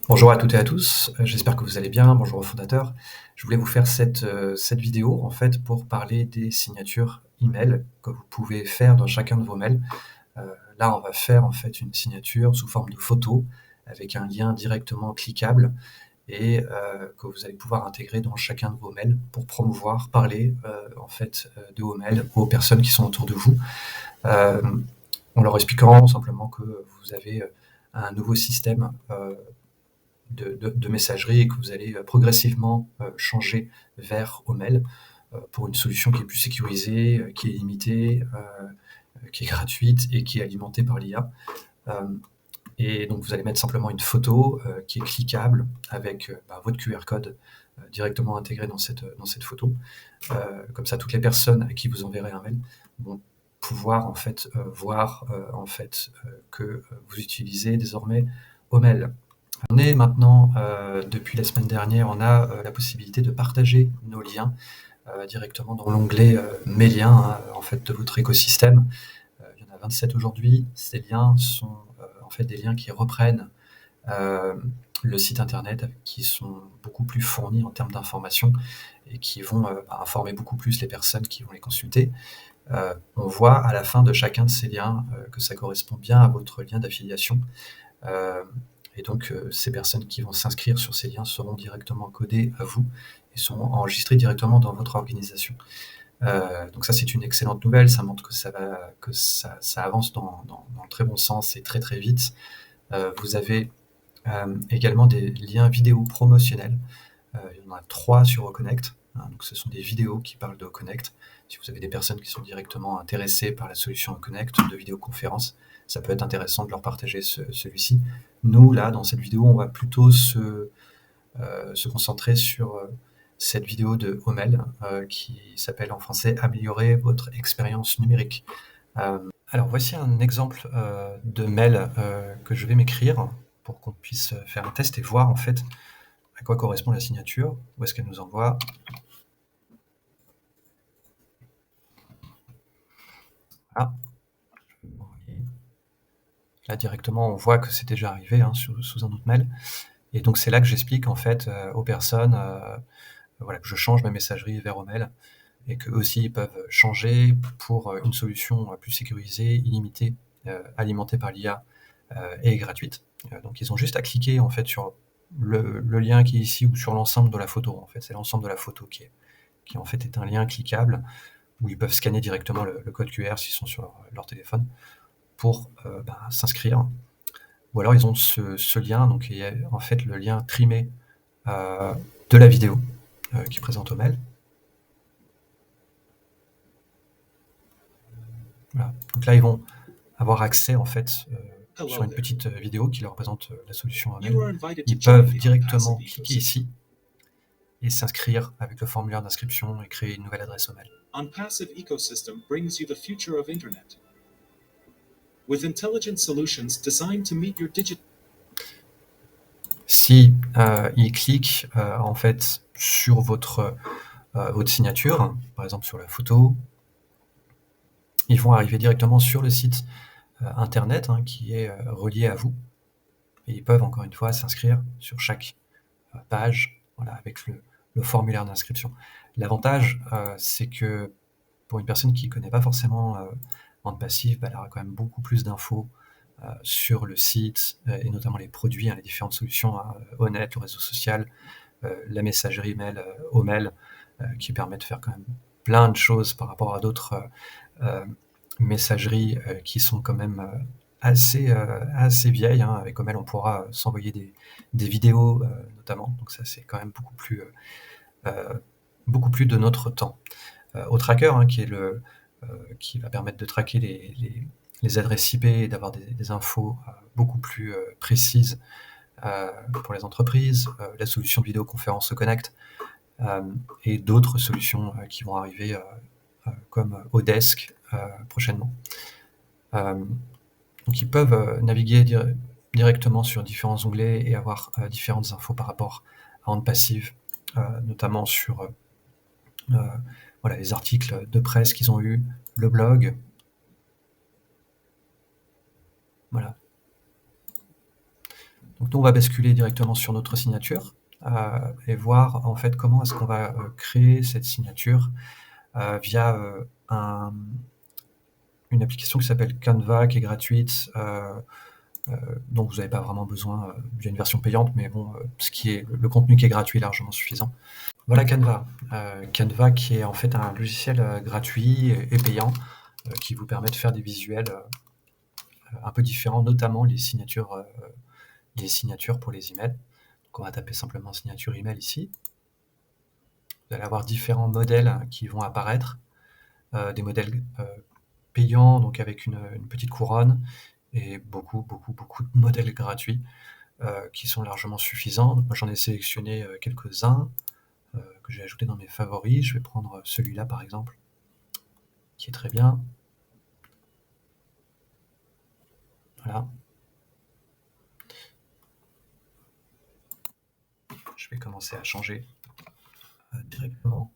Bonjour à toutes et à tous, j'espère que vous allez bien. Bonjour aux fondateurs. Je voulais vous faire cette vidéo, en fait, pour parler des signatures email que vous pouvez faire dans chacun de vos mails. Là, on va faire, en fait, une signature sous forme de photo avec un lien directement cliquable et que vous allez pouvoir intégrer dans chacun de vos mails pour promouvoir, parler, en fait, de vos mails aux personnes qui sont autour de vous. En leur expliquant simplement que vous avez, un nouveau système, de messagerie et que vous allez progressivement changer vers Omail pour une solution qui est plus sécurisée, qui est limitée, qui est gratuite et qui est alimentée par l'IA. Et donc vous allez mettre simplement une photo qui est cliquable avec votre QR code directement intégré dans cette photo. Comme ça, toutes les personnes à qui vous enverrez un mail vont pouvoir en fait voir que vous utilisez désormais Omail. On est maintenant, depuis la semaine dernière, on a la possibilité de partager nos liens directement dans l'onglet Mes liens en fait, de votre écosystème. Il y en a 27 aujourd'hui. Ces liens sont en fait des liens qui reprennent le site internet, qui sont beaucoup plus fournis en termes d'informations et qui vont informer beaucoup plus les personnes qui vont les consulter. On voit à la fin de chacun de ces liens que ça correspond bien à votre lien d'affiliation. Et donc, ces personnes qui vont s'inscrire sur ces liens seront directement codées à vous et seront enregistrées directement dans votre organisation. Donc ça, c'est une excellente nouvelle. Ça montre que ça avance dans le très bon sens et très très vite. Vous avez également des liens vidéo promotionnels. Il y en a 3 sur Oconnect. Donc ce sont des vidéos qui parlent de Oconnect. Si vous avez des personnes qui sont directement intéressées par la solution Oconnect de vidéoconférence, ça peut être intéressant de leur partager celui-ci. Nous, là, dans cette vidéo, on va plutôt se concentrer sur cette vidéo de Omail qui s'appelle en français « Améliorer votre expérience numérique ». Alors voici un exemple de mail que je vais m'écrire pour qu'on puisse faire un test et voir en fait à quoi correspond la signature, où est-ce qu'elle nous envoie. Ah. Là directement on voit que c'est déjà arrivé sous un autre mail. Et donc c'est là que j'explique en fait aux personnes voilà, que je change ma messagerie vers Omail et qu'eux aussi peuvent changer pour une solution plus sécurisée, illimitée, alimentée par l'IA et gratuite. Donc ils ont juste à cliquer en fait sur le lien qui est ici ou sur l'ensemble de la photo. En fait, c'est l'ensemble de la photo qui en fait est un lien cliquable où ils peuvent scanner directement le code QR s'ils sont sur leur téléphone pour s'inscrire. Ou alors ils ont ce lien, donc il y a en fait le lien trimé de la vidéo qui présente Omail. Voilà. Donc là ils vont avoir accès en fait sur une petite vidéo qui leur présente la solution Omail. Ils peuvent directement cliquer ici et s'inscrire avec le formulaire d'inscription et créer une nouvelle adresse Omail. OnPassive Ecosystem brings you the future of Internet. With intelligent solutions designed to meet your digital. Si ils cliquent en fait sur votre signature, par exemple sur la photo, ils vont arriver directement sur le site internet qui est relié à vous. Et ils peuvent encore une fois s'inscrire sur chaque page, voilà, avec le formulaire d'inscription. L'avantage, c'est que pour une personne qui ne connaît pas forcément OnPassive, elle aura quand même beaucoup plus d'infos sur le site et notamment les produits, les différentes solutions, Onet, le réseau social, la messagerie mail, Omail, qui permet de faire quand même plein de choses par rapport à d'autres messageries qui sont quand même assez vieilles. Avec Omail, on pourra s'envoyer des vidéos notamment, donc ça c'est quand même beaucoup plus de notre temps. Au tracker, qui va permettre de traquer les adresses IP et d'avoir des infos beaucoup plus précises pour les entreprises, la solution de vidéoconférence Oconnect et d'autres solutions qui vont arriver comme Odesk prochainement. Donc ils peuvent naviguer directement sur différents onglets et avoir différentes infos par rapport à OnPassive, notamment sur voilà, les articles de presse qu'ils ont eus, le blog. Voilà. Donc nous, on va basculer directement sur notre signature et voir en fait comment est-ce qu'on va créer cette signature via une application qui s'appelle Canva, qui est gratuite, dont vous n'avez pas vraiment besoin. Il y a une version payante, mais bon, le contenu qui est gratuit est largement suffisant. Voilà Canva. Canva qui est en fait un logiciel gratuit et payant qui vous permet de faire des visuels un peu différents, notamment les signatures pour les emails. Donc on va taper simplement signature email ici. Vous allez avoir différents modèles qui vont apparaître, des modèles payants, donc avec une petite couronne, et beaucoup de modèles gratuits qui sont largement suffisants. Donc moi j'en ai sélectionné quelques-uns que j'ai ajoutés dans mes favoris. Je vais prendre celui-là par exemple, qui est très bien. Voilà. Je vais commencer à changer directement.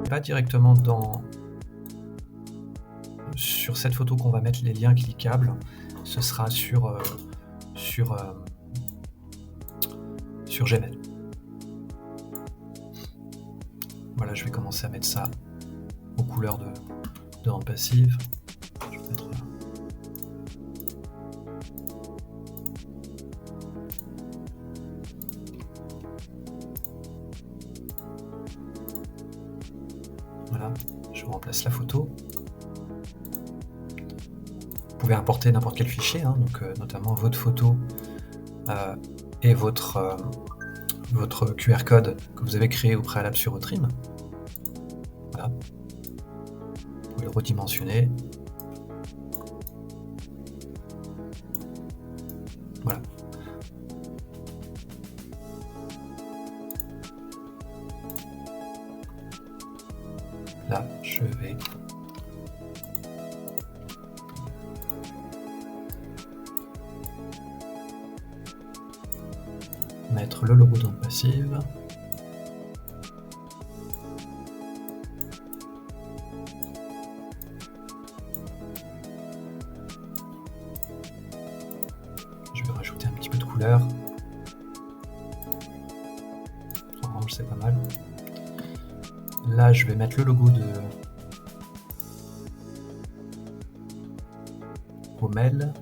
Pas directement sur cette photo qu'on va mettre les liens cliquables, ce sera sur Gmail. Voilà, je vais commencer à mettre ça aux couleurs de rente passive. Je vais mettre voilà, je remplace la photo. Vous pouvez importer n'importe quel fichier, hein, donc notamment votre photo et votre QR code que vous avez créé au préalable sur Otrim. Voilà. Vous pouvez le redimensionner. Voilà. Là, je vais mettre le logo de rente passive. Je vais rajouter un petit peu de couleur. Orange, c'est pas mal. Là, je vais mettre le logo de Rommel.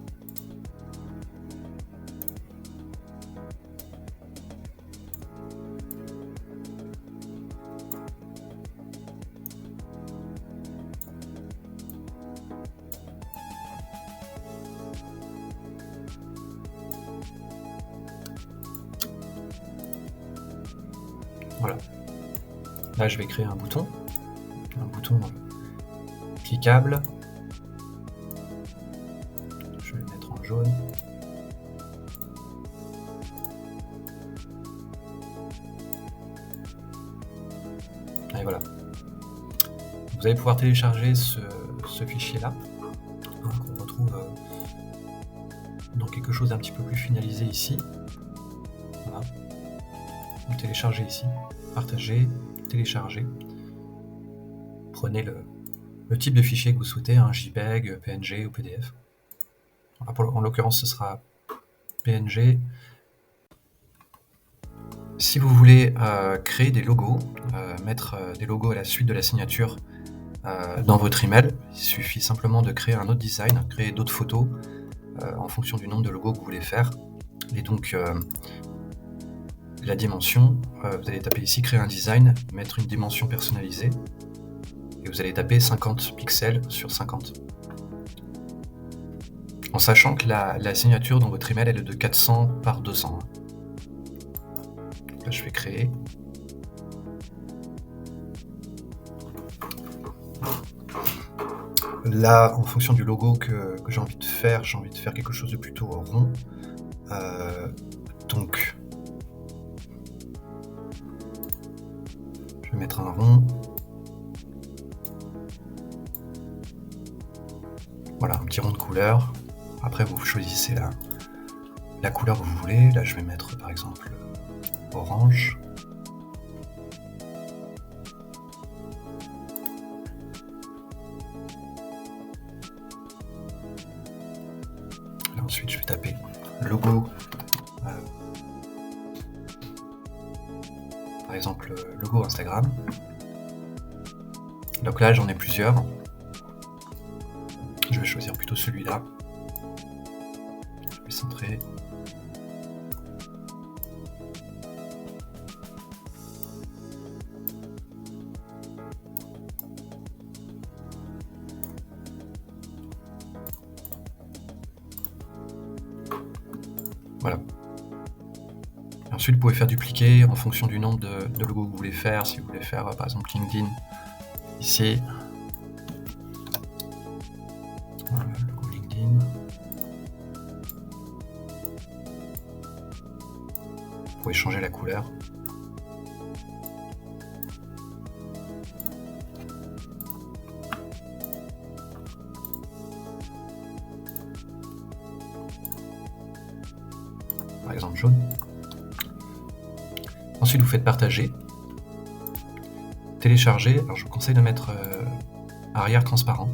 Voilà. Là, je vais créer un bouton cliquable. Je vais le mettre en jaune. Et voilà. Vous allez pouvoir télécharger ce fichier-là, qu'on retrouve dans quelque chose d'un petit peu plus finalisé ici. Voilà. Vous téléchargez ici, partagez, téléchargez. Prenez le type de fichier que vous souhaitez, un JPEG, PNG ou PDF. Voilà, en l'occurrence, ce sera PNG. Si vous voulez créer des logos, mettre des logos à la suite de la signature dans votre email, il suffit simplement de créer un autre design, créer d'autres photos en fonction du nombre de logos que vous voulez faire. Et donc, la dimension, vous allez taper ici, créer un design, mettre une dimension personnalisée, et vous allez taper 50 pixels sur 50. en sachant que la signature dans votre email elle est de 400 par 200. Donc là je fais créer. Là, en fonction du logo que j'ai envie de faire quelque chose de plutôt rond. Donc, je vais mettre un rond. Voilà, un petit rond de couleur. Après, vous choisissez la couleur que vous voulez. Là, je vais mettre par exemple orange. Là, ensuite, je vais taper logo. Par exemple, logo Instagram. Donc là, j'en ai plusieurs. Je vais choisir plutôt celui-là. Je vais centrer. Voilà. Et ensuite, vous pouvez faire dupliquer en fonction du nombre de logos que vous voulez faire. Si vous voulez faire, par exemple, LinkedIn, ici. Voilà, logo LinkedIn. Vous pouvez changer la couleur. Par exemple jaune. Ensuite, vous faites partager, télécharger. Alors, je vous conseille de mettre arrière transparent.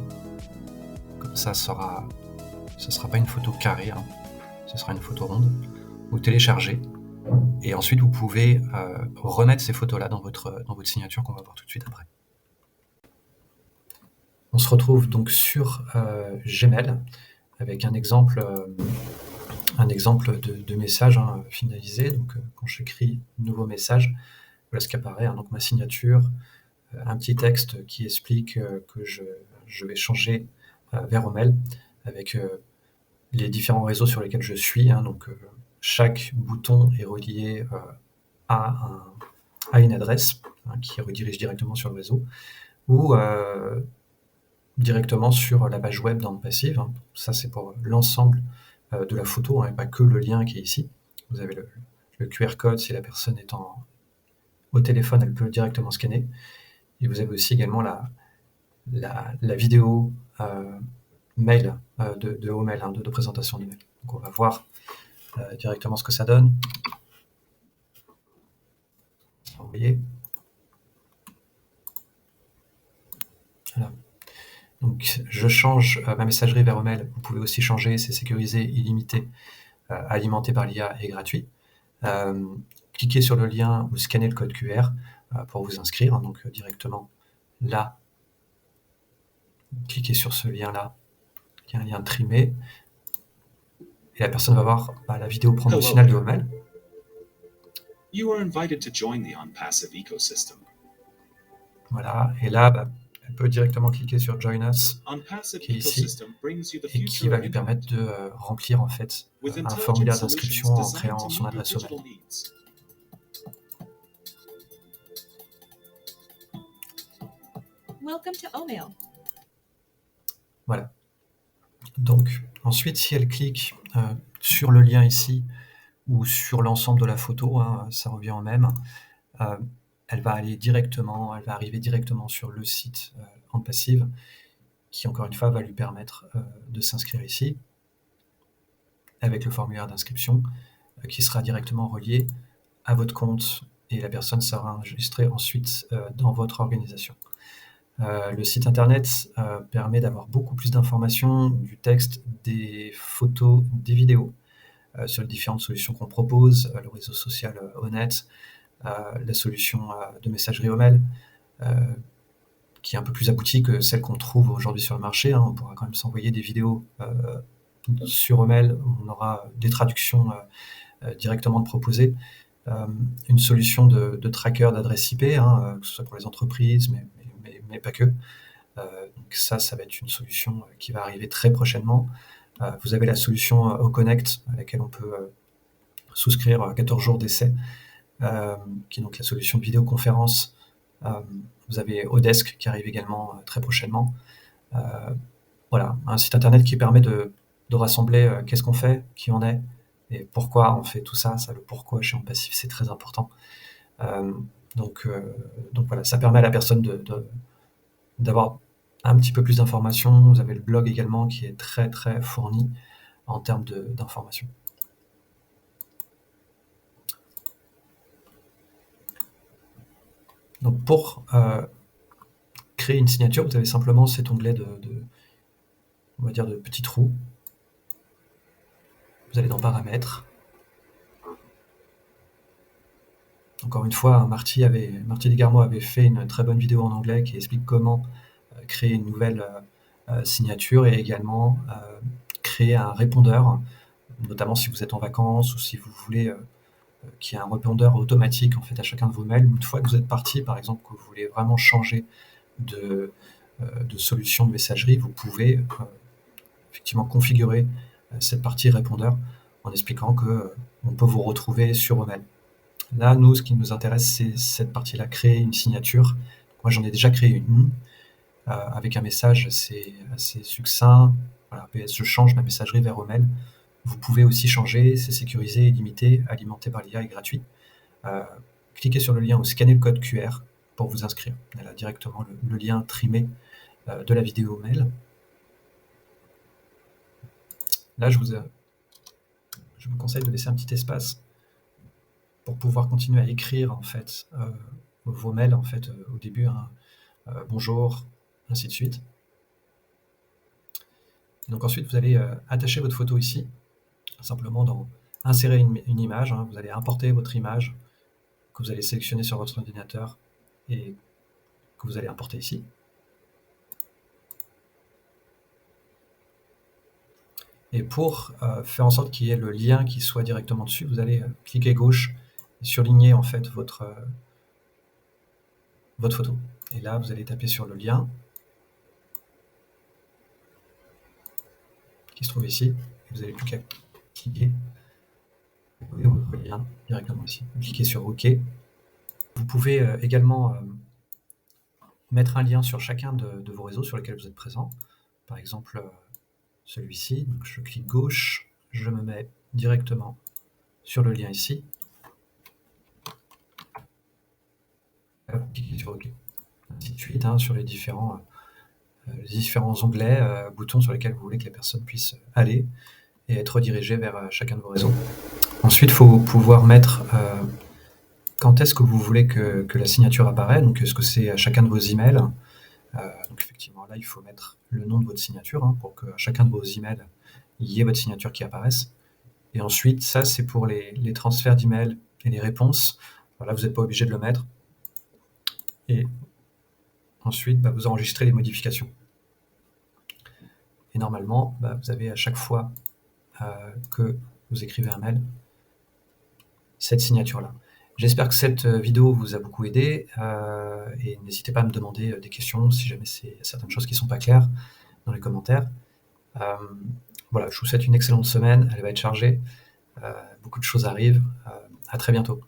Comme ça, ce sera pas une photo carrée, hein. Ce sera une photo ronde. Vous téléchargez. Et ensuite, vous pouvez remettre ces photos-là dans votre signature qu'on va voir tout de suite après. On se retrouve donc sur Gmail avec un exemple de message finalisé. Donc, quand j'écris nouveau message, voilà ce qui apparaît. Donc, ma signature, un petit texte qui explique que je vais changer vers Omail avec les différents réseaux sur lesquels je suis. Donc, chaque bouton est relié à une adresse qui redirige directement sur le réseau ou directement sur la page web dans Passive. Ça, c'est pour l'ensemble de la photo, et pas que le lien qui est ici. Vous avez le QR code, si la personne est au téléphone, elle peut directement scanner. Et vous avez aussi également la vidéo mail de Omail, de présentation d'email. Donc on va voir directement ce que ça donne. Envoyer. Voilà. Donc je change ma messagerie vers Omail. Vous pouvez aussi changer, c'est sécurisé, illimité, alimenté par l'IA et gratuit. Cliquez sur le lien ou scannez le code QR pour vous inscrire. Donc directement là, cliquez sur ce lien-là, qui est un lien trimé. Et la personne va voir la vidéo promotionnelle de Omail. You are invited to join the OnPassive ecosystem. Voilà, et là, elle peut directement cliquer sur Join Us, OnPassive qui est ici, ecosystem brings you the et qui future va of lui internet. permettre de remplir en fait With un intelligent formulaire solutions d'inscription en designed créant to son meet your adresse digital Omail. needs. Welcome to Omail. Voilà. Donc, ensuite, si elle clique sur le lien ici ou sur l'ensemble de la photo, ça revient au même, elle va arriver directement sur le site OnPassive, qui encore une fois va lui permettre de s'inscrire ici avec le formulaire d'inscription qui sera directement relié à votre compte et la personne sera enregistrée ensuite dans votre organisation. Le site internet permet d'avoir beaucoup plus d'informations, du texte, des photos, des vidéos sur les différentes solutions qu'on propose, le réseau social Honnête, la solution de messagerie Omail, qui est un peu plus aboutie que celle qu'on trouve aujourd'hui sur le marché. On pourra quand même s'envoyer des vidéos sur Omail, on aura des traductions directement proposées, une solution de tracker d'adresse IP, que ce soit pour les entreprises, mais pas que. Donc ça va être une solution qui va arriver très prochainement. Vous avez la solution Oconnect, à laquelle on peut souscrire 14 jours d'essai, qui est donc la solution de vidéoconférence. Vous avez Odesk qui arrive également très prochainement. Voilà, un site internet qui permet de rassembler qu'est-ce qu'on fait, qui on est, et pourquoi on fait tout ça. Le pourquoi chez OnPassif, c'est très important. Donc voilà, ça permet à la personne d'avoir un petit peu plus d'informations. Vous avez le blog également qui est très très fourni en termes d'informations. Donc pour créer une signature, vous avez simplement cet onglet on va dire de petits trous. Vous allez dans Paramètres. Encore une fois, Marty Desgarmeaux avait fait une très bonne vidéo en anglais qui explique comment créer une nouvelle signature et également créer un répondeur, notamment si vous êtes en vacances ou si vous voulez qu'il y ait un répondeur automatique en fait à chacun de vos mails. Une fois que vous êtes parti, par exemple, que vous voulez vraiment changer de solution de messagerie, vous pouvez effectivement configurer cette partie répondeur en expliquant que on peut vous retrouver sur vos mails. Là, nous, ce qui nous intéresse, c'est cette partie-là, créer une signature. Moi, j'en ai déjà créé une avec un message assez succinct. Voilà, PS, je change ma messagerie vers Omail. Vous pouvez aussi changer, c'est sécurisé et limité, alimenté par l'IA et gratuit. Cliquez sur le lien ou scannez le code QR pour vous inscrire. Elle a directement le lien trimé de la vidéo mail. Là, je vous conseille de laisser un petit espace pour pouvoir continuer à écrire en fait vos mails en fait au début, bonjour, ainsi de suite. Donc ensuite, vous allez attacher votre photo ici, simplement dans insérer une image. Vous allez importer votre image que vous allez sélectionner sur votre ordinateur et que vous allez importer ici. Et pour faire en sorte qu'il y ait le lien qui soit directement dessus, vous allez cliquer gauche et surligner en fait votre photo. Et là, vous allez taper sur le lien qui se trouve ici. Et vous n'avez plus qu'à cliquer et votre lien directement ici. Vous cliquez sur OK. Vous pouvez également mettre un lien sur chacun de vos réseaux sur lesquels vous êtes présent. Par exemple, celui-ci. Donc je clique gauche, je me mets directement sur le lien ici. Cliquez sur OK. Ainsi de suite, sur les différents onglets, boutons sur lesquels vous voulez que les personnes puissent aller et être redirigées vers chacun de vos réseaux. Ensuite, il faut pouvoir mettre quand est-ce que vous voulez que la signature apparaît. Donc, est-ce que c'est à chacun de vos emails? Donc, effectivement, là, il faut mettre le nom de votre signature pour qu'à chacun de vos emails, il y ait votre signature qui apparaisse. Et ensuite, ça, c'est pour les transferts d'emails et les réponses. Voilà, vous n'êtes pas obligé de le mettre. Et ensuite, vous enregistrez les modifications. Et normalement, vous avez à chaque fois que vous écrivez un mail, cette signature-là. J'espère que cette vidéo vous a beaucoup aidé et n'hésitez pas à me demander des questions si jamais c'est certaines choses qui ne sont pas claires dans les commentaires. Voilà, je vous souhaite une excellente semaine, elle va être chargée, beaucoup de choses arrivent, à très bientôt.